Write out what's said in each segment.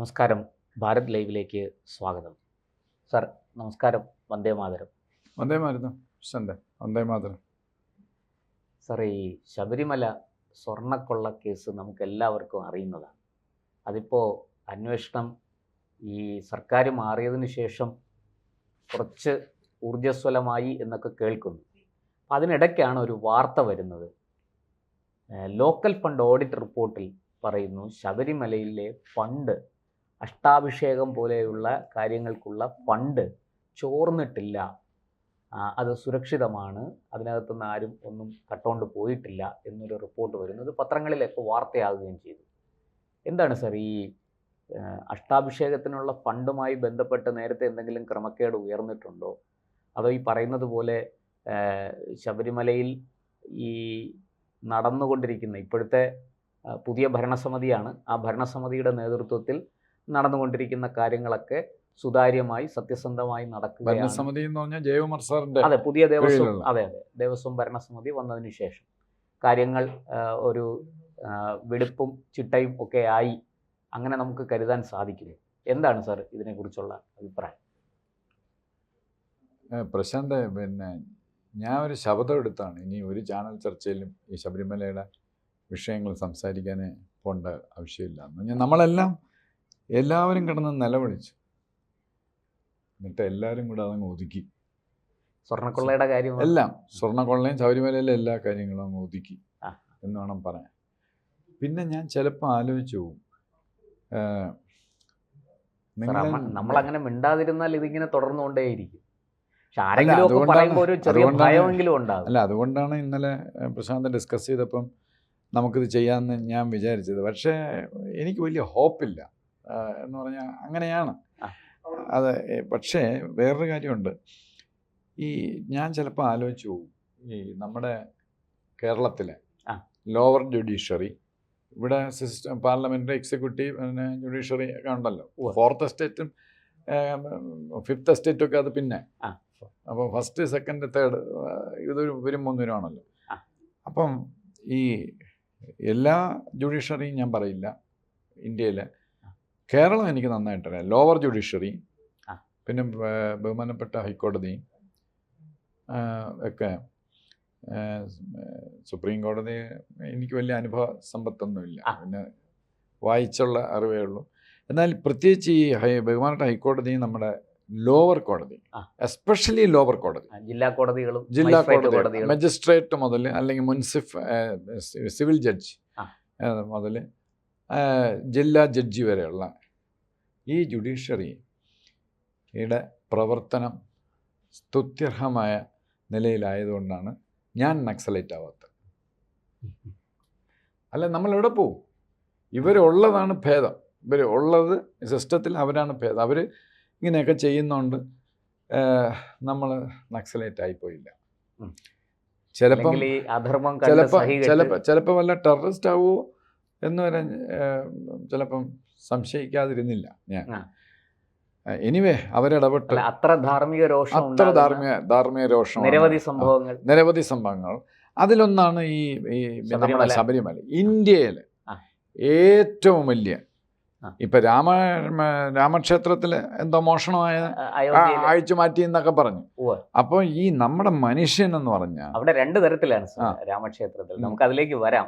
നമസ്കാരം. ഭാരത് ലൈവിലേക്ക് സ്വാഗതം. സർ നമസ്കാരം. വന്ദേ മാതരം. വന്ദേ മാതരം. വന്ദേ മാതരം. സർ, ഈ ശബരിമല സ്വർണ്ണക്കൊള്ള കേസ് നമുക്ക് എല്ലാവർക്കും അറിയുന്നതാണ്. അതിപ്പോൾ അന്വേഷണം ഈ സർക്കാർ മാറിയതിന് ശേഷം കുറച്ച് ഊർജ്ജസ്വലമായി എന്നൊക്കെ കേൾക്കുന്നു. അതിനിടയ്ക്കാണ് ഒരു വാർത്ത വരുന്നത്. ലോക്കൽ ഫണ്ട് ഓഡിറ്റ് റിപ്പോർട്ടിൽ പറയുന്നു ശബരിമലയിലെ ഫണ്ട്, അഷ്ടാഭിഷേകം പോലെയുള്ള കാര്യങ്ങൾക്കുള്ള ഫണ്ട് ചോർന്നിട്ടില്ല, അത് സുരക്ഷിതമാണ്, അതിനകത്തുനിന്ന് ആരും ഒന്നും കട്ടുകൊണ്ട് പോയിട്ടില്ല എന്നൊരു റിപ്പോർട്ട് വരുന്നത് പത്രങ്ങളിലൊക്കെ വാർത്തയാകുകയും ചെയ്തു. എന്താണ് സർ ഈ അഷ്ടാഭിഷേകത്തിനുള്ള ഫണ്ടുമായി ബന്ധപ്പെട്ട് നേരത്തെ എന്തെങ്കിലും ക്രമക്കേട് ഉയർന്നിട്ടുണ്ടോ? അതോ ഈ പറയുന്നത് പോലെ ശബരിമലയിൽ ഈ നടന്നുകൊണ്ടിരിക്കുന്ന ഇപ്പോഴത്തെ പുതിയ ഭരണസമിതിയാണ്, ആ ഭരണസമിതിയുടെ നേതൃത്വത്തിൽ നടന്നുകൊണ്ടിരിക്കുന്ന കാര്യങ്ങളൊക്കെ സുതാര്യമായി സത്യസന്ധമായി നടക്കുകയാണ്. ഭരണസമിതി എന്ന് പറഞ്ഞാൽ ജയകുമാർ സാറിന്റെ അതെ, പുതിയ ദേവസ്വം ദേവസ്വം ഭരണസമിതി വന്നതിന് ശേഷം കാര്യങ്ങൾ ഒരു വെടുപ്പും ചിട്ടയും ഒക്കെ ആയി അങ്ങനെ നമുക്ക് കരുതാൻ സാധിക്കില്ല. എന്താണ് സാർ ഇതിനെക്കുറിച്ചുള്ള അഭിപ്രായം? പ്രശാന്ത്, ഞാൻ ഒരു ശബ്ദം എടുത്താണ് ഇനി ഒരു ചാനൽ ചർച്ചയിലും ഈ ശബരിമലയുടെ വിഷയങ്ങൾ സംസാരിക്കാൻ പോകേണ്ട ആവശ്യമില്ല എന്ന്. എല്ലാവരും കിടന്ന് നിലവിളിച്ചു, എന്നിട്ട് എല്ലാവരും കൂടെ അതങ്ങ് ഒതുക്കി. സ്വർണ്ണക്കൊള്ളയുടെ കാര്യം എല്ലാം, സ്വർണ്ണക്കൊള്ളയും ശബരിമലയിലെ എല്ലാ കാര്യങ്ങളും അങ്ങ് ഒതുക്കി എന്ന് വേണം പറയാൻ. പിന്നെ ഞാൻ ചിലപ്പോൾ ആലോചിച്ചു പോകും, നമ്മളങ്ങനെ മിണ്ടാതിരുന്നാൽ ഇതിങ്ങനെ തുടർന്നുകൊണ്ടേയിരിക്കും. അല്ല, അതുകൊണ്ടാണ് ഇന്നലെ പ്രശാന്ത് ഡിസ്കസ് ചെയ്തപ്പം നമുക്കിത് ചെയ്യാമെന്ന് ഞാൻ വിചാരിച്ചത്. പക്ഷേ എനിക്ക് വലിയ ഹോപ്പില്ല എന്ന് പറഞ്ഞാൽ അങ്ങനെയാണ് അത്. പക്ഷേ വേറൊരു കാര്യമുണ്ട്. ഈ ഞാൻ ചിലപ്പോൾ ആലോചിച്ചു പോകും, ഈ നമ്മുടെ കേരളത്തിലെ ലോവർ ജുഡീഷ്യറി, ഇവിടെ സിസ്റ്റം പാർലമെൻ്റ്, എക്സിക്യൂട്ടീവ്, പിന്നെ ജുഡീഷ്യറി ഒക്കെ ഉണ്ടല്ലോ. ഫോർത്ത് എസ്റ്റേറ്റും ഫിഫ്ത്ത് എസ്റ്റേറ്റും ഒക്കെ അത് പിന്നെ. അപ്പോൾ ഫസ്റ്റ്, സെക്കൻഡ്, തേർഡ് ഇതൊരു വരുമൊന്നിനാണല്ലോ. അപ്പം ഈ എല്ലാ ജുഡീഷ്യറിയും ഞാൻ പറയില്ല ഇന്ത്യയിലെ, കേരളം എനിക്ക് നന്നായിട്ടറിയാം. ലോവർ ജുഡീഷ്യറി, പിന്നെ ബഹുമാനപ്പെട്ട ഹൈക്കോടതി ഒക്കെ, സുപ്രീം കോടതി എനിക്ക് വലിയ അനുഭവ സമ്പത്തൊന്നുമില്ല, പിന്നെ വായിച്ചുള്ള അറിവേ ഉള്ളൂ. എന്നാൽ പ്രത്യേകിച്ച് ഈ ബഹുമാനപ്പെട്ട ഹൈക്കോടതി, നമ്മുടെ ലോവർ കോടതി, എസ്പെഷ്യലി ലോവർ കോടതി, ജില്ലാ കോടതി, മജിസ്ട്രേറ്റ് മുതൽ അല്ലെങ്കിൽ സിവിൽ ജഡ്ജ് മുതൽ ജില്ലാ ജഡ്ജി വരെയുള്ള ഈ ജുഡീഷ്യറിയുടെ പ്രവർത്തനം സ്തുത്യർഹമായ നിലയിലായതുകൊണ്ടാണ് ഞാൻ നക്സലൈറ്റ് ആവാത്തത്. അല്ല, നമ്മളെവിടെ പോവും? ഇവരുള്ളതാണ് ഭേദം. ഇവരുള്ളത് സിസ്റ്റത്തിൽ അവരാണ് ഭേദം. അവർ ഇങ്ങനെയൊക്കെ ചെയ്യുന്നതുകൊണ്ട് നമ്മൾ നക്സലൈറ്റ് ആയിപ്പോയില്ല. ചിലപ്പോൾ വല്ല ടെററിസ്റ്റ് ആവുമോ എന്ന് വരെ ചിലപ്പം സംശയിക്കാതിരുന്നില്ല ഞാൻ. എനിവേ, അവരിടപെട്ട് അത്ര ധാർമ്മിക രോഷം, നിരവധി സംഭവങ്ങൾ. അതിലൊന്നാണ് ഈ നമ്മുടെ ശബരിമല. ഇന്ത്യയിൽ ഏറ്റവും വലിയ, ഇപ്പൊ രാമക്ഷേത്രത്തില് എന്തോ മോഷണമായ അഴിച്ചു മാറ്റി എന്നൊക്കെ പറഞ്ഞു. അപ്പൊ ഈ നമ്മുടെ മനുഷ്യൻ എന്ന് പറഞ്ഞാൽ അവിടെ രണ്ട് തരത്തിലാണ് രാമക്ഷേത്രത്തിൽ. നമുക്ക് അതിലേക്ക് വരാം.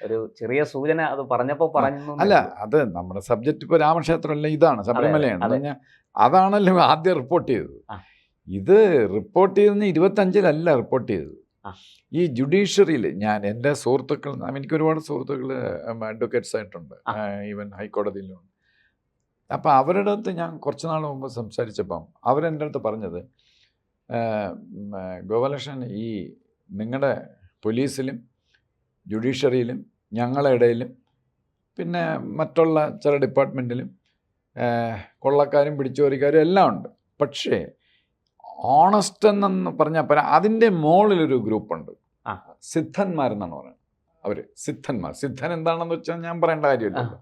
ഒരു ചെറിയ സൂചന അത് പറഞ്ഞപ്പോ പറഞ്ഞു. അല്ല, അത് നമ്മുടെ സബ്ജക്റ്റ് ഇപ്പൊ രാമക്ഷേത്രമല്ല, ഇതാണ് ശബരിമലയാണ്. അതാണല്ലോ ആദ്യം റിപ്പോർട്ട് ചെയ്തത്. ഇത് റിപ്പോർട്ട് ചെയ്തെന്ന് 25-ലല്ല റിപ്പോർട്ട് ചെയ്തത്. ഈ ജുഡീഷ്യറിയിൽ ഞാൻ എൻ്റെ സുഹൃത്തുക്കൾ, എനിക്ക് ഒരുപാട് സുഹൃത്തുക്കൾ അഡ്വക്കേറ്റ്സ് ആയിട്ടുണ്ട്, ഈവൻ ഹൈക്കോടതിയിലും. അപ്പോൾ അവരുടെ അടുത്ത് ഞാൻ കുറച്ച് നാൾ മുമ്പ് സംസാരിച്ചപ്പം അവരെൻ്റെ അടുത്ത് പറഞ്ഞത്, ഗോപാലകൃഷ്ണൻ, ഈ നിങ്ങളുടെ പോലീസിലും ജുഡീഷ്യറിയിലും ഞങ്ങളുടെ ഇടയിലും പിന്നെ മറ്റുള്ള ചില ഡിപ്പാർട്ട്മെൻറ്റിലും കൊള്ളക്കാരും പിടിച്ചുപറിക്കാരും എല്ലാം ഉണ്ട്. പക്ഷേ ഓണസ്റ്റ് എന്നു പറഞ്ഞാൽ അതിൻ്റെ മുകളിലൊരു ഗ്രൂപ്പുണ്ട്, സിദ്ധന്മാരെന്നാണ് പറയുന്നത്. അവർ സിദ്ധൻ എന്താണെന്ന് വെച്ചാൽ ഞാൻ പറയേണ്ട കാര്യമില്ലല്ലോ.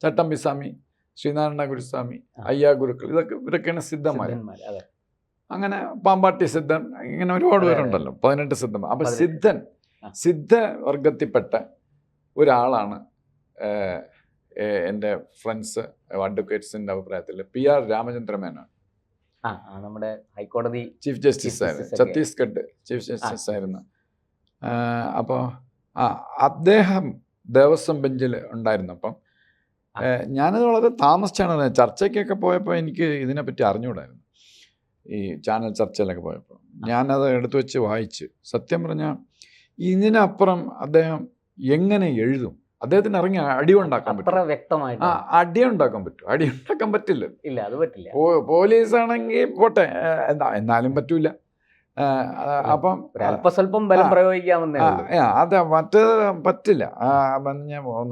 ചട്ടമ്പിസ്വാമി, ശ്രീനാരായണ ഗുരുസ്വാമി, അയ്യാ ഗുരുക്കൾ, ഇവരൊക്കെയാണ് സിദ്ധന്മാർ. അങ്ങനെ പാമ്പാട്ടി സിദ്ധൻ, ഇങ്ങനെ ഒരുപാട് പേരുണ്ടല്ലോ, 18 സിദ്ധന്മാർ. അപ്പം സിദ്ധവർഗത്തിൽപ്പെട്ട ഒരാളാണ് എൻ്റെ ഫ്രണ്ട്സ് അഡ്വക്കേറ്റ്സിൻ്റെ അഭിപ്രായത്തിൽ PR രാമചന്ദ്ര മേനോൻ നമ്മുടെ ഹൈക്കോടതി ചീഫ് ജസ്റ്റിസ് ആയിരുന്നു, ഛത്തീസ്ഗഡ് ചീഫ് ജസ്റ്റിസ് ആയിരുന്നു. അപ്പോൾ അദ്ദേഹം ദേവസ്വം ബെഞ്ചിൽ ഉണ്ടായിരുന്നു. അപ്പം ഞാനത് വളരെ താമസിച്ചാണ് ചർച്ചയ്ക്കൊക്കെ പോയപ്പോൾ എനിക്ക് ഇതിനെപ്പറ്റി അറിഞ്ഞുകൂടായിരുന്നു. ഈ ചാനൽ ചർച്ചയിലൊക്കെ പോയപ്പോൾ ഞാനത് എടുത്തു വെച്ച് വായിച്ച്, സത്യം പറഞ്ഞാൽ ഇതിനപ്പുറം അദ്ദേഹം എങ്ങനെ എഴുതും? അദ്ദേഹത്തിന് ഇറങ്ങി അടിയുണ്ടാക്കാൻ പറ്റും. അടിയുണ്ടാക്കാൻ പറ്റും? അടിയുണ്ടാക്കാൻ പറ്റില്ല. ഇല്ല, അത് പറ്റില്ല. പോലീസാണെങ്കിൽ പോട്ടെ, എന്നാലും പറ്റൂല. അപ്പം അല്പസ്വല്പം ബലം പ്രയോഗിക്കാമെന്നേ. അത് മറ്റേത് പറ്റില്ല.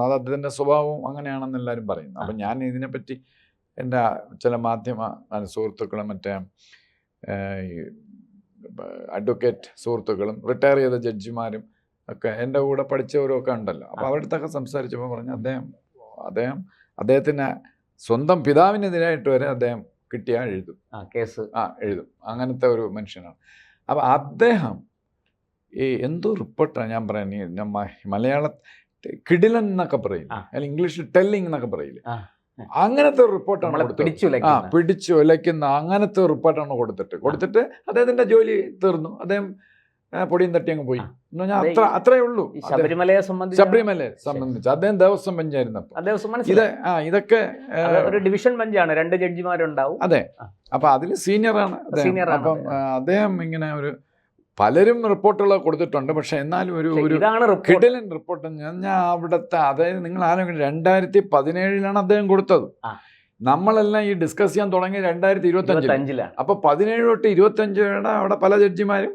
അത് അദ്ദേഹത്തിൻ്റെ സ്വഭാവം അങ്ങനെയാണെന്ന് എല്ലാവരും പറയുന്നു. അപ്പം ഞാൻ ഇതിനെപ്പറ്റി എൻ്റെ ചില മാധ്യമ സുഹൃത്തുക്കളും മറ്റേ അഡ്വക്കേറ്റ് സുഹൃത്തുക്കളും റിട്ടയർ ചെയ്ത ജഡ്ജിമാരും ഒക്കെ എൻ്റെ കൂടെ പഠിച്ചവരൊക്കെ ഉണ്ടല്ലോ. അപ്പോൾ അവരുടെ അടുത്തൊക്കെ സംസാരിച്ചപ്പോൾ പറഞ്ഞു, അദ്ദേഹത്തിന് സ്വന്തം പിതാവിനെതിരായിട്ട് വരെ അദ്ദേഹം കിട്ടിയാൽ എഴുതും, കേസ് എഴുതും. അങ്ങനത്തെ ഒരു മനുഷ്യനാണ്. അപ്പോൾ അദ്ദേഹം ഈ എന്തോ റിപ്പോർട്ടാണ് ഞാൻ പറയുന്നത്, മലയാള കിടിലൻ എന്നൊക്കെ പറയില്ല, അല്ലെങ്കിൽ ഇംഗ്ലീഷിൽ ടെല്ലിങ് എന്നൊക്കെ പറയില്ല, അങ്ങനത്തെ ഒരു റിപ്പോർട്ടാണ് പിടിച്ചു ഉലയ്ക്കുന്ന അങ്ങനത്തെ ഒരു റിപ്പോർട്ടാണ് കൊടുത്തിട്ട് അദ്ദേഹത്തിന്റെ ജോലി തീർന്നു. അദ്ദേഹം പൊടിയും തട്ടി അങ്ങ് പോയി. അത്രേ ഉള്ളൂ. ശബരിമലയെ സംബന്ധിച്ച് അദ്ദേഹം ദേവസ്വം ബെഞ്ചായിരുന്നപ്പോൾ ഇതൊക്കെ ഒരു ഡിവിഷൻ ബെഞ്ചാണ്, 2 ജഡ്ജിമാരുണ്ടാവും. അതെ. അപ്പൊ അതിൽ സീനിയറാണ് അദ്ദേഹം. അപ്പം അദ്ദേഹം ഇങ്ങനെ ഒരു പലരും റിപ്പോർട്ടുകൾ കൊടുത്തിട്ടുണ്ട്. പക്ഷെ എന്നാലും ഒരു കിടിലൻ റിപ്പോർട്ട് ഞാൻ അവിടുത്തെ, അതായത് നിങ്ങൾ ആലോചിക്കണം, 2017 അദ്ദേഹം കൊടുത്തത്. നമ്മളെല്ലാം ഈ ഡിസ്കസ് ചെയ്യാൻ തുടങ്ങി 2025. അപ്പൊ 17 തൊട്ട് 25 അവിടെ പല ജഡ്ജിമാരും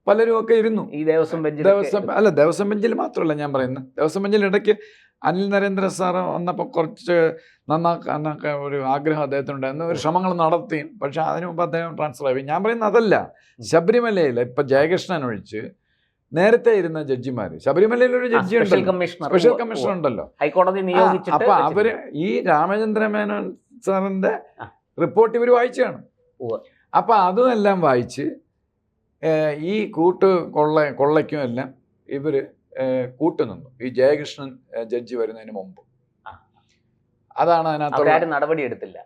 പലരും ഒക്കെ ഇരുന്നു ഈ ദേവസ്വം ബെഞ്ചിൽ മാത്രമല്ല ഞാൻ പറയുന്നത്. ദേവസ്വം ബെഞ്ചിൽ ഇടയ്ക്ക് അനിൽ നരേന്ദ്ര സാറ് വന്നപ്പോൾ കുറച്ച് നന്നാക്കാനൊക്കെ ഒരു ആഗ്രഹം അദ്ദേഹത്തിനുണ്ടായിരുന്നു. ഒരു ശ്രമങ്ങൾ നടത്തി. പക്ഷെ അതിനു മുമ്പ് അദ്ദേഹം ട്രാൻസ്ഫർ ആയി. ഞാൻ പറയുന്നത് അതല്ല, ശബരിമലയിൽ ഇപ്പൊ ജയകൃഷ്ണൻ ഒഴിച്ച് നേരത്തെ ഇരുന്ന ജഡ്ജിമാർ, ശബരിമലയിൽ ഒരു ജഡ്ജി ഉണ്ടല്ലോ, സ്പെഷ്യൽ കമ്മീഷണർ ഉണ്ടല്ലോ, ഹൈക്കോടതി നിയോഗിച്ചിട്ട്. അപ്പൊ അവര് ഈ രാമചന്ദ്ര മേനോൻ സാറിന്റെ റിപ്പോർട്ട് ഇവർ വായിച്ചാണ്. അപ്പൊ അതും എല്ലാം വായിച്ച് ഈ കൊള്ളയ്ക്കും എല്ലാം ഇവര് കൂട്ടുനിന്നു, ഈ ജയകൃഷ്ണൻ ജഡ്ജി വരുന്നതിന് മുമ്പ്. അതാണ് അതിനകത്ത് നടപടി എടുത്തില്ല.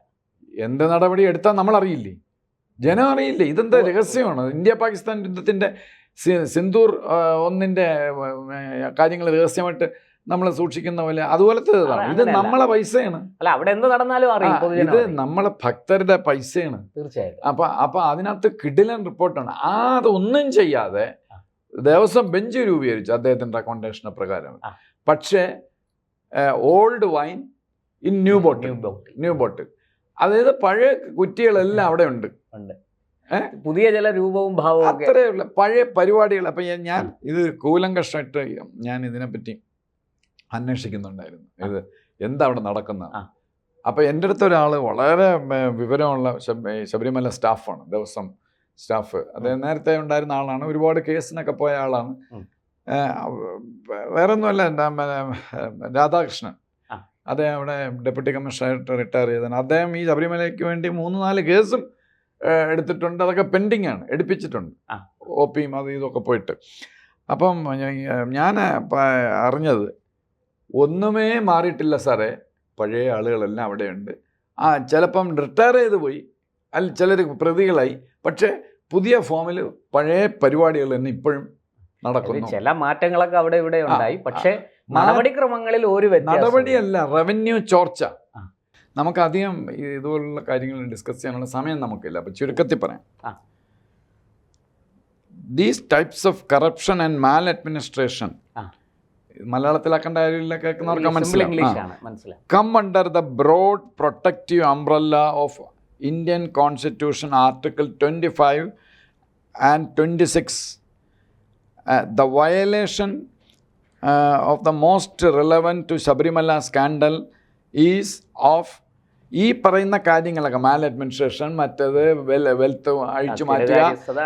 എന്ത് നടപടി എടുത്താൽ നമ്മൾ അറിയില്ലേ, ജനം അറിയില്ലേ. ഇതെന്താ രഹസ്യമാണ്. ഇന്ത്യ പാകിസ്ഥാൻ യുദ്ധത്തിന്റെ സിന്ദൂർ 1 കാര്യങ്ങൾ രഹസ്യമായിട്ട് നമ്മൾ സൂക്ഷിക്കുന്ന പോലെ അതുപോലത്തെ ഇത് നമ്മളെ പൈസയാണ്. അവിടെ എന്ത് നടന്നാലും ഇത് നമ്മളെ ഭക്തരുടെ പൈസയാണ്. തീർച്ചയായിട്ടും. അപ്പൊ അതിനകത്ത് കിടിലൻ റിപ്പോർട്ടാണ്. അതൊന്നും ചെയ്യാതെ ദേവസ്വം ബെഞ്ച് രൂപീകരിച്ചു അദ്ദേഹത്തിന്റെ റെക്കമെൻഡേഷൻ പ്രകാരം. പക്ഷേ ഓൾഡ് വൈൻ ഇൻ ന്യൂ ബോട്ടിൽ, അതായത് പഴയ കുറ്റികളെല്ലാം അവിടെ ഉണ്ട്. പുതിയ ചില രൂപവും ഭാവവും അത്രയുള്ള പഴയ പരിപാടികൾ. അപ്പൊ ഞാൻ ഇത് കൂലങ്കഷമായിട്ട് ഞാൻ ഇതിനെപ്പറ്റി അന്വേഷിക്കുന്നുണ്ടായിരുന്നു, ഇത് എന്താ അവിടെ നടക്കുന്നത്. അപ്പോൾ എൻ്റെ അടുത്ത ഒരാൾ വളരെ വിവരമുള്ള ശബരിമല സ്റ്റാഫാണ്, ദേവസ്വം സ്റ്റാഫ്. അദ്ദേഹം നേരത്തെ ഉണ്ടായിരുന്ന ആളാണ്, ഒരുപാട് കേസിനൊക്കെ പോയ ആളാണ്. വേറെ ഒന്നുമല്ല, രാധാകൃഷ്ണൻ. അദ്ദേഹം അവിടെ ഡെപ്യൂട്ടി കമ്മീഷണറായിട്ട് റിട്ടയർ ചെയ്തതാണ്. അദ്ദേഹം ഈ ശബരിമലയ്ക്ക് വേണ്ടി 3-4 കേസും എടുത്തിട്ടുണ്ട്. അതൊക്കെ പെൻഡിങ് ആണ്, എടുപ്പിച്ചിട്ടുണ്ട്, OP അത് ഇതൊക്കെ പോയിട്ട്. അപ്പം ഞാൻ അറിഞ്ഞത് ഒന്നുമേ മാറിയിട്ടില്ല സാറേ, പഴയ ആളുകളെല്ലാം അവിടെയുണ്ട്. ചിലപ്പം റിട്ടയർ ചെയ്ത് പോയി, ചിലർ പ്രതികളായി, പക്ഷേ പുതിയ ഫോമിൽ പഴയ പരിപാടികൾ തന്നെ ഇപ്പോഴും നടക്കുന്നു. ചില മാറ്റങ്ങളൊക്കെ അവിടെ ഇവിടെ ഉണ്ടായി, പക്ഷേ നടപടിക്രമങ്ങളിൽ ഒരു നടപടിയല്ല, റവന്യൂ ചോർച്ച. നമുക്കധികം ഇതുപോലുള്ള കാര്യങ്ങൾ ഡിസ്കസ് ചെയ്യാനുള്ള സമയം നമുക്കില്ല. അപ്പം ചുരുക്കത്തിൽ പറയാം, these types of corruption and maladministration, മലയാളത്തിലാക്കേണ്ട കാര്യമില്ല, കേൾക്കുന്നവർക്ക് മനസ്സിലാവും, come under the broad protective umbrella of Indian constitution article 25 and 26. The violation of the most relevant to Sabarimala scandal is of ഈ പറയുന്ന കാര്യങ്ങളൊക്കെ, മാൽ അഡ്മിനിസ്ട്രേഷൻ, മറ്റേത് വെൽത്ത് അഴിച്ചു മാറ്റുക,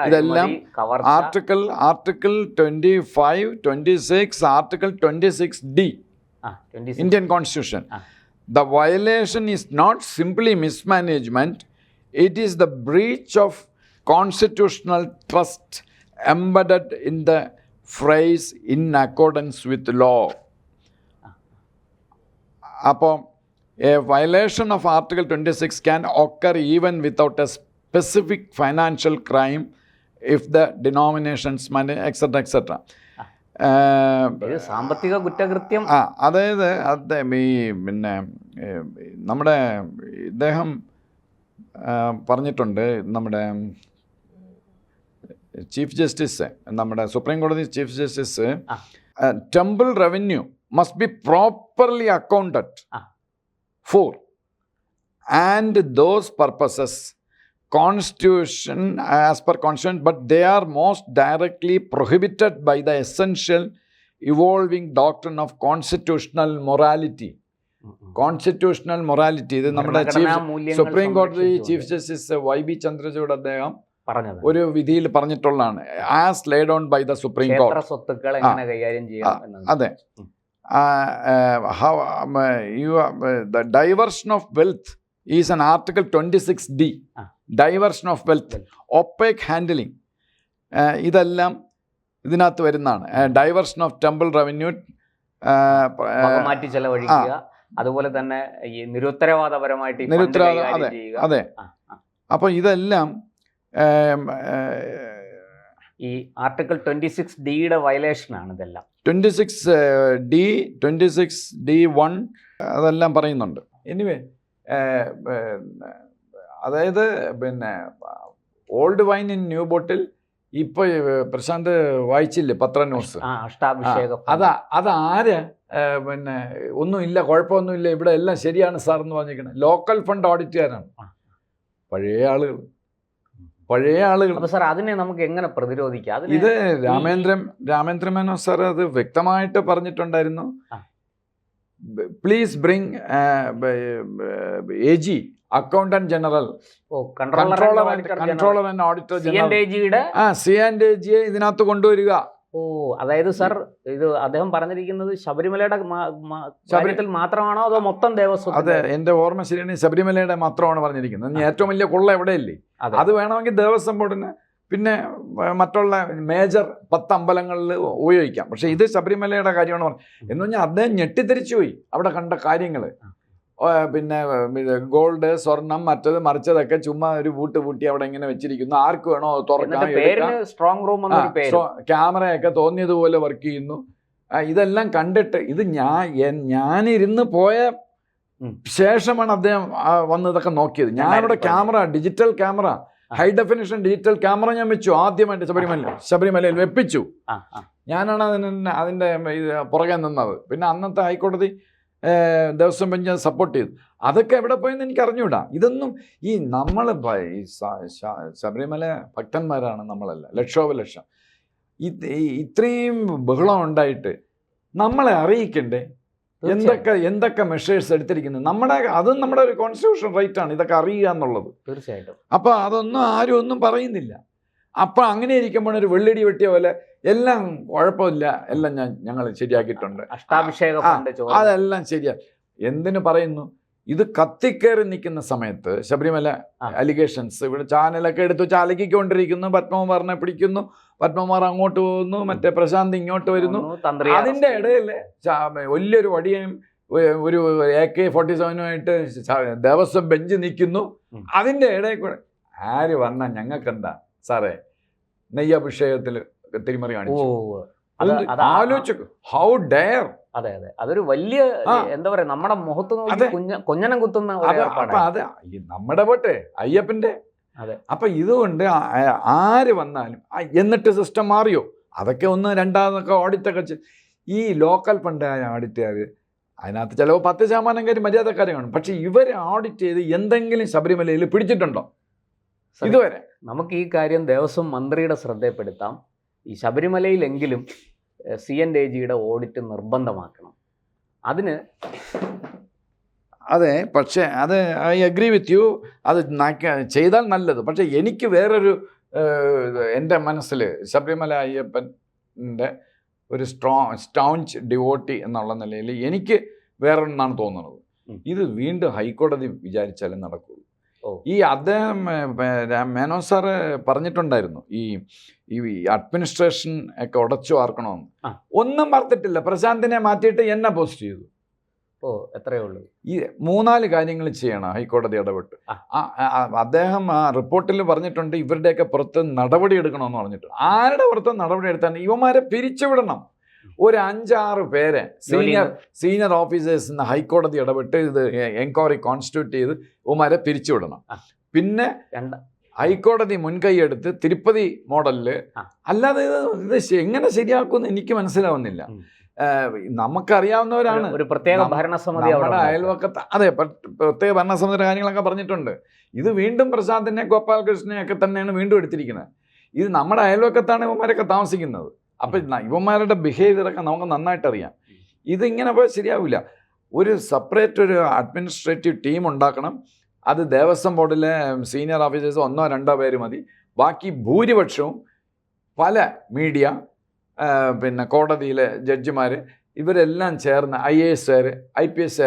ഇതെല്ലാം article 25, 26, article 26D Indian constitution. The violation is not simply mismanagement, it is the breach of constitutional trust embedded in the phrase in accordance with law. അപ്പോൾ a violation of article 26 can occur even without a specific financial crime if the denominations money etcetera etcetera. സാമ്പത്തിക കുറ്റകൃത്യം. അതായത് ഈ പിന്നെ നമ്മുടെ ഇദ്ദേഹം പറഞ്ഞിട്ടുണ്ട്, നമ്മുടെ ചീഫ് ജസ്റ്റിസ്, നമ്മുടെ സുപ്രീം കോടതി chief justice, temple revenue must be properly accounted for and those purposes Constitution as per Constitution, but they are most directly prohibited by the essential evolving doctrine of constitutional morality. Constitutional morality ഇത് നമ്മുടെ supreme കോടതി chief justice YB Chandrachud അദ്ദേഹം ഒരു വിധിയിൽ പറഞ്ഞിട്ടുള്ളതാണ്. As laid on by the supreme കോടതി. സ്വത്തുക്കൾ എങ്ങനെ കൈകാര്യം ചെയ്യണം. അതെ. The diversion of wealth is an article 26D. Diversion of wealth, opaque handling, ഇതെല്ലാം ഇതിനകത്ത് വരുന്നതാണ്. ഡൈവേർഷൻ ഓഫ് ടെമ്പിൾ റവന്യൂ, മാറ്റി ചെലവഴിക്കുക, അതുപോലെ തന്നെ ഈ നിരുത്തരവാദപരമായിട്ട്. അതെ. അപ്പോൾ ഇതെല്ലാം ഈ ആർട്ടിക്കിൾ 26D വയലേഷനാണ്. ഇതെല്ലാം 26D 26D1 അതെല്ലാം പറയുന്നുണ്ട്. എനിവേ, അതായത് പിന്നെ ഓൾഡ് വൈൻ ഇൻ ന്യൂ ബോട്ടിൽ ഇപ്പോൾ പ്രശാന്ത് വായിച്ചില്ലേ പത്ര ന്യൂസ്? അതാര് പിന്നെ ഒന്നുമില്ല, കുഴപ്പമൊന്നുമില്ല, ഇവിടെ എല്ലാം ശരിയാണ് സാർ എന്ന് പറഞ്ഞിരിക്കുന്നത് ലോക്കൽ ഫണ്ട് ഓഡിറ്റുകാരാണ്. പഴയ ആളുകൾ. സാർ, അതിനെ നമുക്ക് എങ്ങനെ പ്രതിരോധിക്കാം? ഇത് രാമേന്ദ്ര മേനോൻ സാർ അത് വ്യക്തമായിട്ട് പറഞ്ഞിട്ടുണ്ടായിരുന്നു. Please bring AG, accountant general, controller and auditor general, C&AG ഇതിനകത്ത് കൊണ്ടുവരിക. അതായത് സാർ, ഇത് അദ്ദേഹം പറഞ്ഞിരിക്കുന്നത് ശബരിമലയുടെ കാര്യത്തിൽ മാത്രമാണോ അതോ മൊത്തം ദേവസ്വം? അതെ, എന്റെ ഓർമ്മ ശരിയാണ്, ശബരിമലയുടെ മാത്രമാണ് പറഞ്ഞിരിക്കുന്നത്. ഏറ്റവും വലിയ കൊള്ള എവിടെയല്ലേ, അത് വേണമെങ്കിൽ ദേവസ്വം ബോർഡിന് പിന്നെ മറ്റുള്ള മേജർ 10 അമ്പലങ്ങളിൽ ഉപയോഗിക്കാം. പക്ഷെ ഇത് ശബരിമലയുടെ കാര്യമാണ് പറഞ്ഞത് എന്ന് പറഞ്ഞാൽ അദ്ദേഹം ഞെട്ടിത്തിരിച്ചു പോയി. അവിടെ കണ്ട കാര്യങ്ങൾ, പിന്നെ ഗോൾഡ്, സ്വർണം, മറ്റത് മറിച്ചതൊക്കെ ചുമ്മാ ഒരു പൂട്ടി അവിടെ ഇങ്ങനെ വെച്ചിരിക്കുന്നു. ആർക്ക് വേണോ തുറക്കാം, സ്ട്രോങ് റൂം, ക്യാമറയൊക്കെ തോന്നിയതുപോലെ വർക്ക് ചെയ്യുന്നു. ഇതെല്ലാം കണ്ടിട്ട് ഇത് ഞാനിരുന്ന് പോയ ശേഷമാണ് അദ്ദേഹം വന്ന് ഇതൊക്കെ നോക്കിയത്. ഞാനിവിടെ camera, digital camera, high definition digital camera ഞാൻ വെച്ചു ആദ്യമായിട്ട് ശബരിമലയിൽ വെപ്പിച്ചു. ഞാനാണ് അതിൻ്റെ പുറകെ നിന്നത്. പിന്നെ അന്നത്തെ ഹൈക്കോടതി ദേവസ്വം ബെഞ്ച് സപ്പോർട്ട് ചെയ്തു. അതൊക്കെ എവിടെ പോയെന്ന് എനിക്ക് അറിഞ്ഞൂടാ. ഇതൊന്നും ഈ നമ്മൾ ശബരിമല ഭക്തന്മാരാണ് നമ്മളല്ല, ലക്ഷോപലക്ഷം. ഇത്രയും ബഹളം ഉണ്ടായിട്ട് നമ്മളെ അറിയിക്കണ്ടേ എന്തൊക്കെ മെഷേഴ്സ് എടുത്തിരിക്കുന്നത്? അതും നമ്മുടെ ഒരു കോൺസ്റ്റിറ്റ്യൂഷൻ റൈറ്റ് ആണ് ഇതൊക്കെ അറിയുക എന്നുള്ളത്. തീർച്ചയായിട്ടും. അപ്പോൾ അതൊന്നും ആരും ഒന്നും പറയുന്നില്ല. അപ്പം അങ്ങനെ ഇരിക്കുമ്പോൾ ഒരു വെള്ളിടി വെട്ടിയ പോലെ എല്ലാം കുഴപ്പമില്ല, എല്ലാം ഞങ്ങൾ ശരിയാക്കിയിട്ടുണ്ട്, അതെല്ലാം ശരിയാ. എന്തിനു പറയുന്നു? ഇത് കത്തിക്കേറി നിൽക്കുന്ന സമയത്ത് ശബരിമല അലിഗേഷൻസ് ഇവിടെ ചാനലൊക്കെ എടുത്ത് ചാലക്കിക്കൊണ്ടിരിക്കുന്നു. പത്മകുമാറിനെ പിടിക്കുന്നു, പത്മകുമാർ അങ്ങോട്ട് പോകുന്നു, മറ്റേ പ്രശാന്ത് ഇങ്ങോട്ട് വരുന്നു. അതിൻ്റെ ഇടയിൽ വലിയൊരു വടിയും ഒരു AK-47 ദേവസ്വം ബെഞ്ച് നിൽക്കുന്നു. അതിൻ്റെ ഇടയിൽ കൂടെ ആര് വന്നാൽ ഞങ്ങൾക്കെന്താ സാറേ നെയ്യഭിഷേകത്തിൽ തിരിമറി കാണിച്ചു? ആലോചിച്ചു. How dare. അതെ, അതൊരു വലിയ എന്താ പറയാ, നമ്മുടെ മുഖത്ത് കൊഞ്ഞനം കുത്തുന്ന. അത് നമ്മുടെ പോട്ടെ അയ്യപ്പന്റെ. അപ്പൊ ഇതുകൊണ്ട് ആര് വന്നാലും എന്നിട്ട് സിസ്റ്റം മാറിയോ? അതൊക്കെ ഒന്ന് രണ്ടാമതൊക്കെ ഓഡിറ്റൊക്കെ ഈ ലോക്കൽ ഫണ്ട് ഓഡിറ്റുകാർ അതിനകത്ത് ചിലപ്പോൾ 10% കാര്യം മര്യാദക്കാരെ കാണും. പക്ഷെ ഇവർ ഓഡിറ്റ് ചെയ്ത് എന്തെങ്കിലും ശബരിമലയിൽ പിടിച്ചിട്ടുണ്ടോ ഇതുവരെ? നമുക്ക് ഈ കാര്യം ദേവസ്വം മന്ത്രിയുടെ ശ്രദ്ധയിൽപ്പെടുത്താം. ഈ ശബരിമലയിലെങ്കിലും C&AG ഓഡിറ്റ് നിർബന്ധമാക്കണം. അതിന് അതെ, പക്ഷേ അത് ഐ അഗ്രി വിത്ത് യു, അത് ചെയ്താൽ നല്ലത്. പക്ഷേ എനിക്ക് വേറൊരു എൻ്റെ മനസ്സിൽ ശബരിമല അയ്യപ്പൻ്റെ ഒരു സ്റ്റൗഞ്ച് ഡിവോട്ടി എന്നുള്ള നിലയിൽ എനിക്ക് വേറൊന്നാണ് തോന്നുന്നത്. ഇത് വീണ്ടും ഹൈക്കോടതി വിചാരിച്ചാലും നടക്കുള്ളൂ. ഈ അദ്ദേഹം മേനോൻ സാറ് പറഞ്ഞിട്ടുണ്ടായിരുന്നു ഈ അഡ്മിനിസ്ട്രേഷൻ ഒക്കെ ഉടച്ചു വാർക്കണമെന്ന്. ഒന്നും പറഞ്ഞിട്ടില്ല. പ്രശാന്തിനെ മാറ്റിയിട്ട് എന്നെ പോസ്റ്റ് ചെയ്തു. ഓ, എത്രയേ ഉള്ളൂ. ഈ 3-4 കാര്യങ്ങൾ ചെയ്യണം ഹൈക്കോടതി ഇടപെട്ട്. അദ്ദേഹം ആ റിപ്പോർട്ടിൽ പറഞ്ഞിട്ടുണ്ട് ഇവരുടെയൊക്കെ പുറത്ത് നടപടി എടുക്കണമെന്ന് പറഞ്ഞിട്ടുണ്ട്. ആരുടെ പുറത്ത് നടപടി എടുത്താൽ ഇവന്മാരെ പിരിച്ചുവിടണം. ഒരു 5-6 പേരെ സീനിയർ ഓഫീസേഴ്സ് ഹൈക്കോടതി ഇടപെട്ട് ഇത് എൻക്വയറി കോൺസ്റ്റിറ്റ്യൂട്ട് ചെയ്ത് ഇവന്മാരെ പിരിച്ചുവിടണം. പിന്നെ ഹൈക്കോടതി മുൻകൈയെടുത്ത് തിരുപ്പതി മോഡലില്, അല്ലാതെ ഇത് എങ്ങനെ ശരിയാക്കുമെന്ന് എനിക്ക് മനസ്സിലാവുന്നില്ല. നമുക്കറിയാവുന്നവരാണ്, ഒരു പ്രത്യേക ഭരണസമിതി നമ്മുടെ അയൽവക്കത്ത്. അതെ, പ്രത്യേക ഭരണസമിതിയുടെ കാര്യങ്ങളൊക്കെ പറഞ്ഞിട്ടുണ്ട്. ഇത് വീണ്ടും പ്രശാന്തിനെ ഗോപാലകൃഷ്ണനെയൊക്കെ തന്നെയാണ് വീണ്ടും എടുത്തിരിക്കുന്നത്. ഇത് നമ്മുടെ അയൽവക്കത്താണ് ഇവന്മാരൊക്കെ താമസിക്കുന്നത്. അപ്പം ഇവന്മാരുടെ ബിഹേവിയറൊക്കെ നമുക്ക് നന്നായിട്ട് അറിയാം. ഇതിങ്ങനെ പോയി ശരിയാവില്ല. ഒരു സെപ്പറേറ്റ് ഒരു അഡ്മിനിസ്ട്രേറ്റീവ് ടീം ഉണ്ടാക്കണം. അത് ദേവസ്വം ബോർഡിലെ സീനിയർ ഓഫീസേഴ്സ് 1-2 പേര് മതി. ബാക്കി ഭൂരിപക്ഷവും പല മീഡിയ, പിന്നെ കോടതിയിലെ ജഡ്ജിമാർ, ഇവരെല്ലാം ചേർന്ന് IAS, IPS,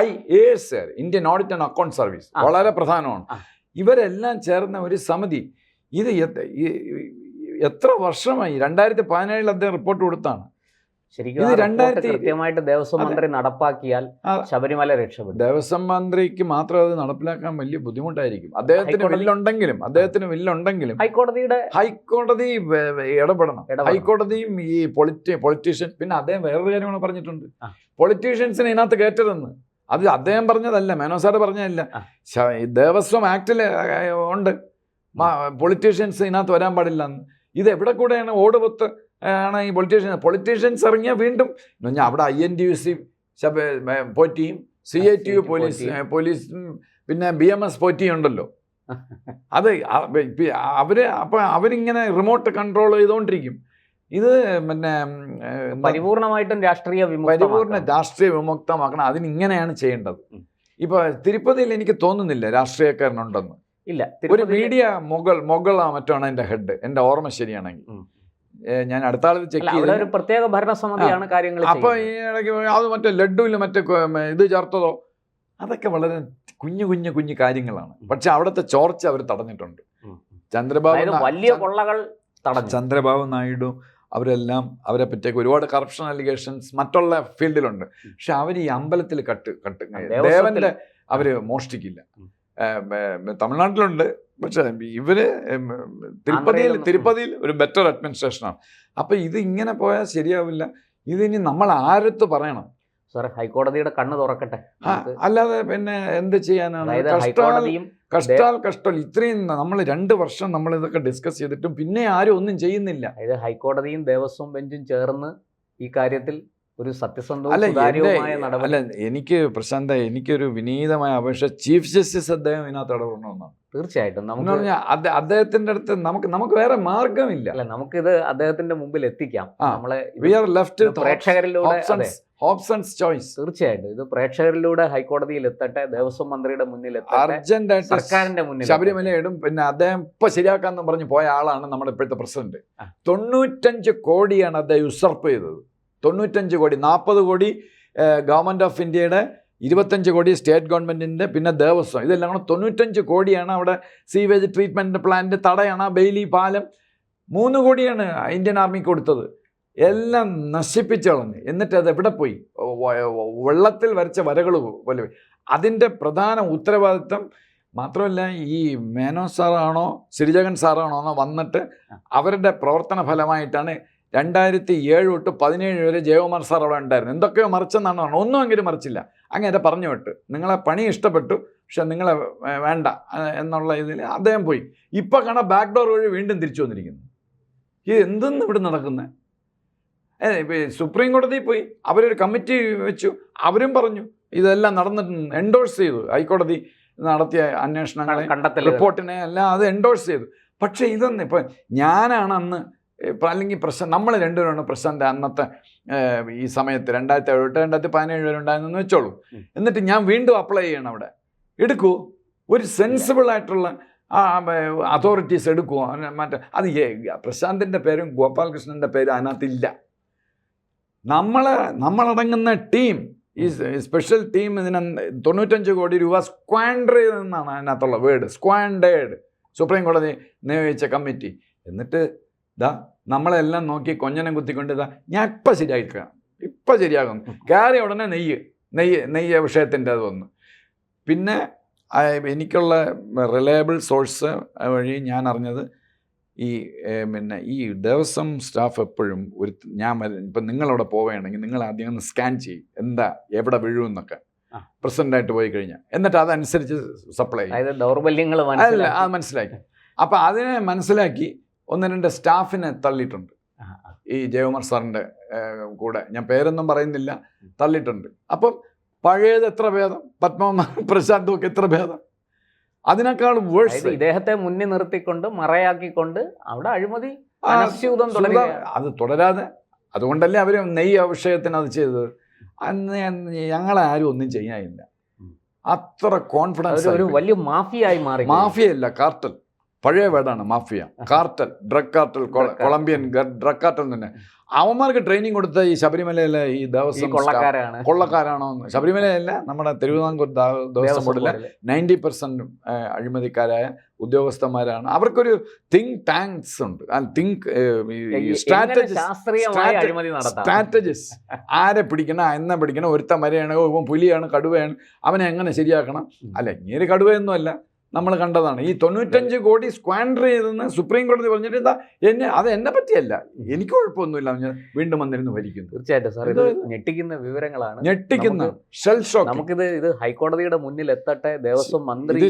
IAS, Indian audit and account service വളരെ പ്രധാനമാണ്. ഇവരെല്ലാം ചേർന്ന ഒരു സമിതി. ഇത് എത്ര വർഷമായി? 2017 അദ്ദേഹം റിപ്പോർട്ട് കൊടുത്താണ്. ശരിക്കും കൃത്യമായിട്ട് ദേവസ്വം മന്ത്രി നടപ്പാക്കിയാൽ ശബരിമല രക്ഷപ്പെടും. ദേവസ്വം മന്ത്രിക്ക് മാത്രം അത് നടപ്പിലാക്കാൻ വലിയ ബുദ്ധിമുട്ടായിരിക്കും. അദ്ദേഹത്തിന് വില്ലുണ്ടെങ്കിലും ഹൈക്കോടതി ഇടപെടണം. ഹൈക്കോടതിയും ഈ പൊളിറ്റീഷ്യൻ, പിന്നെ അദ്ദേഹം വേറൊരു കാര്യമാണ് പറഞ്ഞിട്ടുണ്ട്, പൊളിറ്റീഷ്യൻസിനെ ഇതിനകത്ത് കയറ്റരുതെന്ന്. അത് അദ്ദേഹം പറഞ്ഞതല്ല, മേനോസാറ് പറഞ്ഞതല്ല, ദേവസ്വം ആക്ടിൽ ഉണ്ട് പൊളിറ്റീഷ്യൻസ് ഇതിനകത്ത് വരാൻ പാടില്ല എന്ന്. ഇത് എവിടെ കൂടെയാണ് ഓടുപൊത്ത് ആണ് ഈ പൊളിറ്റീഷ്യൻസ് ഇറങ്ങിയാൽ വീണ്ടും അവിടെ INTUC പോറ്റിയും CITU പോലീസും പിന്നെ BMS പോറ്റിയും ഉണ്ടല്ലോ. അത് അവരിങ്ങനെ റിമോട്ട് കൺട്രോൾ ചെയ്തുകൊണ്ടിരിക്കും. ഇത് പിന്നെ പരിപൂർണ രാഷ്ട്രീയ വിമുക്തമാക്കണം. അതിനിങ്ങനെയാണ് ചെയ്യേണ്ടത്. ഇപ്പൊ തിരുപ്പതിയിൽ എനിക്ക് തോന്നുന്നില്ല രാഷ്ട്രീയക്കാരനുണ്ടെന്ന്. ഇല്ല, ഒരു മീഡിയ മൊഗളാ മറ്റാണ് എൻ്റെ ഹെഡ്, എൻ്റെ ഓർമ്മ ശരിയാണെങ്കിൽ. ഞാൻ അടുത്ത ആളത് ചെക്ക് ചെയ്തു. ഒരു പ്രത്യേക ഭരണസമിതിയാണ് കാര്യങ്ങൾ. അപ്പൊ ഈ ഇടയ്ക്ക് അത് മറ്റേ ലഡുവിൽ മറ്റേ ഇത് ചേർത്തതോ, അതൊക്കെ വളരെ കുഞ്ഞു കാര്യങ്ങളാണ്. പക്ഷെ അവിടുത്തെ ചോർച്ച അവർ തടഞ്ഞിട്ടുണ്ട്. വലിയ കൊള്ളകൾ ചന്ദ്രബാബു നായിഡു അവരെല്ലാം അവരെ പറ്റിയൊക്കെ ഒരുപാട് കറപ്ഷൻ അലിഗേഷൻസ് മറ്റുള്ള ഫീൽഡിലുണ്ട്. പക്ഷെ അവർ ഈ അമ്പലത്തിൽ ദേവന്റെ അവര് മോഷ്ടിക്കില്ല. തമിഴ്നാട്ടിലുണ്ട്, പക്ഷെ ഇവര് തിരുപ്പതിയിൽ ഒരു ബെറ്റർ അഡ്മിനിസ്ട്രേഷനാണ്. അപ്പൊ ഇത് ഇങ്ങനെ പോയാൽ ശരിയാവില്ല. ഇതിനി നമ്മൾ ആരത്ത് പറയണം? സാർ, ഹൈക്കോടതിയുടെ കണ്ണ് തുറക്കട്ടെ. അല്ലാതെ പിന്നെ എന്ത് ചെയ്യാനാണ്? കഷ്ടാൽ ഇത്രയും നമ്മൾ 2 വർഷം നമ്മൾ ഇതൊക്കെ ഡിസ്കസ് ചെയ്തിട്ടും പിന്നെ ആരും ഒന്നും ചെയ്യുന്നില്ല. അതായത് ഹൈക്കോടതിയും ദേവസ്വം ബെഞ്ചും ചേർന്ന് ഈ കാര്യത്തിൽ ഒരു സത്യസന്ധമായ അല്ല, എനിക്ക് പ്രശാന്ത, എനിക്കൊരു വിനീതമായ അപേക്ഷ, ചീഫ് ജസ്റ്റിസ് അദ്ദേഹം ഇതിനകത്ത് ഇടപെടണമെന്നാണ്. തീർച്ചയായിട്ടും അദ്ദേഹത്തിന്റെ അടുത്ത് നമുക്ക് വേറെ മാർഗമില്ല. അല്ല, നമുക്കിത് അദ്ദേഹത്തിന്റെ മുമ്പിൽ എത്തിക്കാം. പ്രേക്ഷകരിലൂടെ തീർച്ചയായിട്ടും ഇത് പ്രേക്ഷകരിലൂടെ ഹൈക്കോടതിയിൽ എത്തട്ടെ, ദേവസ്വം മന്ത്രിയുടെ മുന്നിൽ അർജന്റായിട്ട് സർക്കാരിന്റെ മുന്നിൽ ശബരിമല ഇടും. പിന്നെ അദ്ദേഹം ഇപ്പൊ ശരിയാക്കാന്ന് പറഞ്ഞ് പോയ ആളാണ് നമ്മുടെ ഇപ്പോഴത്തെ പ്രസിഡന്റ്. 95 കോടിയാണ് അദ്ദേഹം യുസർപ്പ് ചെയ്തത്. 95 കോടി, 40 കോടി ഗവൺമെന്റ് ഓഫ് ഇന്ത്യയുടെ, 25 കോടി സ്റ്റേറ്റ് ഗവൺമെന്റിന്റെ, പിന്നെ ദേവസ്വം, ഇതെല്ലാം കൂടെ 95 കോടിയാണ്. അവിടെ സീവേജ് ട്രീറ്റ്മെന്റ് പ്ലാന്റ് തടയണ, ബെയിലി പാലം 3 കോടിയാണ് ഇന്ത്യൻ ആർമിക്ക് കൊടുത്തത്. എല്ലാം നശിപ്പിച്ചു കളഞ്ഞ്. എന്നിട്ട് അത് എവിടെ പോയി? വെള്ളത്തിൽ വരച്ച വരകൾ പോലെ. അതിൻ്റെ പ്രധാന ഉത്തരവാദിത്വം മാത്രമല്ല ഈ മേനോ സാറാണോ സിരിജഗൻ സാറാണോ വന്നിട്ട് അവരുടെ പ്രവർത്തന ഫലമായിട്ടാണ് 2007 തൊട്ട് 2017 വരെ ജയകുമാർ സാർ അവിടെ ഉണ്ടായിരുന്നു. എന്തൊക്കെയോ മറിച്ചെന്നാണ് പറഞ്ഞത്. ഒന്നുമെങ്കിലും മറിച്ചില്ല. അങ്ങനെ പറഞ്ഞു വിട്ട്, നിങ്ങളെ പണി ഇഷ്ടപ്പെട്ടു പക്ഷെ നിങ്ങളെ വേണ്ട എന്നുള്ള ഇതിൽ അദ്ദേഹം പോയി. ഇപ്പം കാണാൻ ബാക്ക് ഡോർ വഴി വീണ്ടും തിരിച്ചു വന്നിരിക്കുന്നു. ഇത് എന്തെന്ന് ഇവിടെ നടക്കുന്നത്? സുപ്രീം കോടതിയിൽ പോയി അവരൊരു കമ്മിറ്റി വെച്ചു. അവരും പറഞ്ഞു ഇതെല്ലാം നടന്നിട്ട് എൻഡോഴ്സ് ചെയ്തു. ഹൈക്കോടതി നടത്തിയ അന്വേഷണങ്ങളെ റിപ്പോർട്ടിനെ എല്ലാം അത് എൻഡോഴ്സ് ചെയ്തു. പക്ഷേ ഇതൊന്നും ഇപ്പം ഞാനാണ് അന്ന് അല്ലെങ്കിൽ നമ്മൾ രണ്ടുപേരാണ് പ്രശാന്ത് അന്നത്തെ ഈ സമയത്ത് 2007 തൊട്ട് 2017 വരെ ഉണ്ടായിരുന്നെന്ന് വെച്ചോളൂ. എന്നിട്ട് ഞാൻ വീണ്ടും അപ്ലൈ ചെയ്യണം. അവിടെ എടുക്കൂ, ഒരു സെൻസിബിൾ ആയിട്ടുള്ള അതോറിറ്റീസ് എടുക്കുമോ? മറ്റേ അത് പ്രശാന്തിൻ്റെ പേരും ഗോപാലകൃഷ്ണൻ്റെ പേരും അതിനകത്തില്ല. നമ്മളടങ്ങുന്ന ടീം, ഈ സ്പെഷ്യൽ ടീം ഇതിന് 95 കോടി രൂപ സ്ക്വാൻഡർ ചെയ്തെന്നാണ് അതിനകത്തുള്ള വേർഡ്. സ്ക്വാൻഡേഡ്. സുപ്രീം കോടതി നിയോഗിച്ച കമ്മിറ്റി. എന്നിട്ട് നമ്മളെല്ലാം നോക്കി കൊഞ്ഞനം കുത്തിക്കൊണ്ട് ഞാൻ ഇപ്പം ശരിയാക്കാം, ഇപ്പം ശരിയാകും, കയറി ഉടനെ നെയ്യ് നെയ്യ് വിഷയത്തിൻ്റെ അത് വന്നു. പിന്നെ എനിക്കുള്ള റിലയബിൾ സോഴ്സ് വഴി ഞാൻ അറിഞ്ഞത് പിന്നെ ഈ ദേവസ്വം സ്റ്റാഫ് എപ്പോഴും ഇപ്പം നിങ്ങളവിടെ പോവുകയാണെങ്കിൽ നിങ്ങൾ ആദ്യം ഒന്ന് സ്കാൻ ചെയ്യും എന്താ എവിടെ വീഴുമെന്നൊക്കെ പ്രസിഡൻ്റായിട്ട് പോയി കഴിഞ്ഞാൽ, എന്നിട്ട് അതനുസരിച്ച് സപ്ലൈ ചെയ്യും. ദൗർബല്യങ്ങൾ അല്ല അത് മനസ്സിലാക്കി. അപ്പം അതിനെ മനസ്സിലാക്കി 1-2 സ്റ്റാഫിനെ തള്ളിയിട്ടുണ്ട്. ഈ ജയകുമാർ സാറിൻ്റെ കൂടെ, ഞാൻ പേരൊന്നും പറയുന്നില്ല, തള്ളിയിട്ടുണ്ട്. അപ്പം പഴയത് എത്ര ഭേദം, പത്മകുമാർ പ്രശാന്തും ഒക്കെ എത്ര ഭേദം, അതിനേക്കാളും വേഴ്സ്. ഇദ്ദേഹത്തെ മുന്നിൽ നിർത്തിക്കൊണ്ട് മറയാക്കിക്കൊണ്ട് അവിടെ അഴിമതി അത് തുടരാതെ, അതുകൊണ്ടല്ലേ അവർ നെയ്യ് വിഷയത്തിന് അത് ചെയ്തത്. അന്ന് ഞങ്ങളെ ആരും ഒന്നും ചെയ്യാനില്ല, അത്ര കോൺഫിഡൻസ്. ഒരു വലിയ മാഫിയായി മാറി. മാഫിയല്ല, കാർട്ടൽ. പഴയ വേർഡാണ് mafia. Cartel, drug cartel, Colombian drug cartel തന്നെ. അവന്മാർക്ക് ട്രെയിനിങ് കൊടുത്ത ഈ ശബരിമലയിലെ ഈ ദേവസ്വം കൊള്ളക്കാരാണോ എന്ന്. ശബരിമലയല്ല, നമ്മുടെ തിരുവിതാംകൂർ ദേവസ്വം ബോർഡിലെ 90% അഴിമതിക്കാരായ ഉദ്യോഗസ്ഥന്മാരാണ്. അവർക്കൊരു തിങ്ക് ടാങ്ക്സ് ഉണ്ട്, സ്ട്രാറ്റജിസ്റ്റ്. ആരെ പിടിക്കണം, എന്നെ പിടിക്കണം, ഒരുത്ത മരയാണ്, പുലിയാണ്, കടുവയാണ്, അവനെ എങ്ങനെ ശരിയാക്കണം. അല്ല, ഇങ്ങനെ കടുവയൊന്നും അല്ല, നമ്മൾ കണ്ടതാണ്. ഈ 95 കോടി സ്ക്വാൻഡർ ചെയ്തെന്ന് സുപ്രീം കോടതി പറഞ്ഞിട്ട് അത് എന്നെ പറ്റിയല്ല, എനിക്ക് കുഴപ്പമൊന്നുമില്ല, ഞാൻ വീണ്ടും വന്നിരുന്നു ഭരിക്കുന്നു. തീർച്ചയായിട്ടും സാർ, ഇത് ഞെട്ടിക്കുന്ന വിവരങ്ങളാണ്, ഞെട്ടിക്കുന്ന ഷെൽ ഷോക്ക്. നമുക്കിത് ഹൈക്കോടതിയുടെ മുന്നിൽ എത്തട്ടെ, ദേവസ്വം മന്ത്രി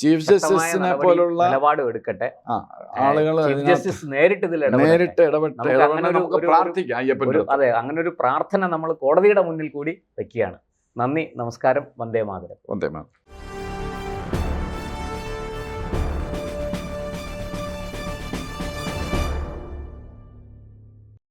ചീഫ് ജസ്റ്റീസിനെ പോലുള്ള നിലപാട് എടുക്കട്ടെ, ആളുകൾ ജസ്റ്റിസ് നേരിട്ട് ഇടപെട്ട് പ്രാർത്ഥിക്കാം അയ്യപ്പൻ. അതെ, അങ്ങനെ ഒരു പ്രാർത്ഥന നമ്മൾ കോടതിയുടെ മുന്നിൽ കൂടി വെക്കുകയാണ്. നന്ദി, നമസ്കാരം, വന്ദേ മാതരം. വന്ദേ മാതരം.